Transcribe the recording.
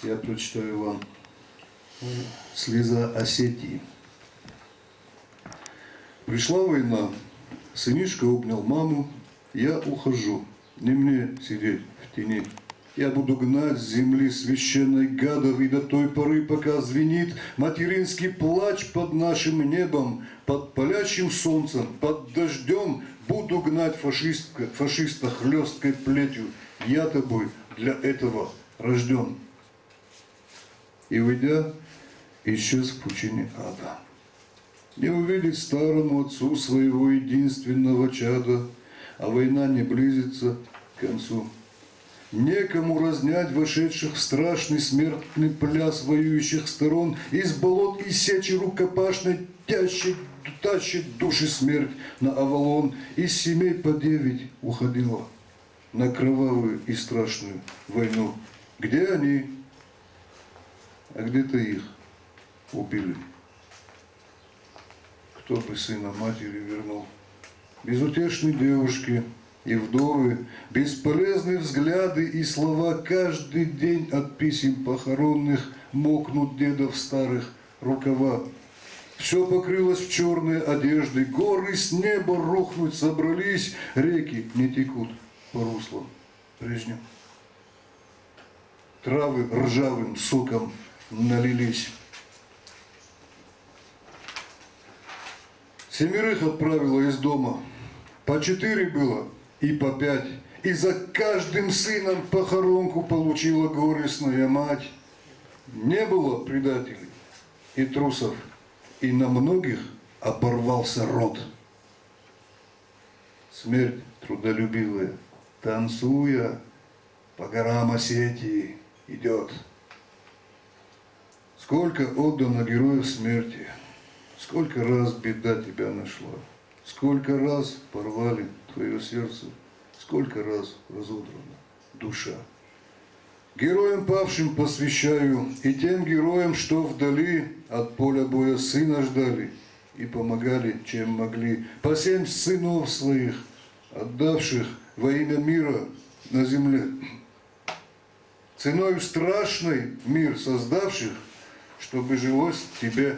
Я прочитаю вам «Слеза Осетии». Пришла война, сынишка обнял маму, я ухожу, не мне сидеть в тени. Я буду гнать с земли священной гадов, и до той поры, пока звенит материнский плач под нашим небом, под палящим солнцем, под дождем, буду гнать фашиста хлесткой плетью. Я тобой для этого рожден. И, выйдя, исчез в пучине ада. Не увидеть старому отцу своего единственного чада, а война не близится к концу. Некому разнять вошедших в страшный смертный пляс воюющих сторон, из болот и сечи рукопашной тащит души смерть на Авалон, из семей по 9 уходила на кровавую и страшную войну. Где они? А где-то их убили. Кто бы сына матери вернул? Безутешные девушки и вдовы, бесполезные взгляды и слова, каждый день от писем похоронных мокнут дедов старых рукава. Все покрылось в черной одежды, горы с неба рухнуть собрались, реки не текут по руслам прежним. Травы ржавым соком налились. 7 отправила из дома, по 4 было и по 5. И за каждым сыном похоронку получила горестная мать. Не было предателей и трусов, и на многих оборвался род. Смерть трудолюбивая, танцуя, по горам Осетии идет. Сколько отдано героев смерти, сколько раз беда тебя нашла, сколько раз порвали твое сердце, сколько раз разодрана душа. Героям павшим посвящаю и тем героям, что вдали от поля боя сына ждали и помогали, чем могли, по 7 сынов своих, отдавших во имя мира на земле. Ценою страшной мир создавших, чтобы жилось тебе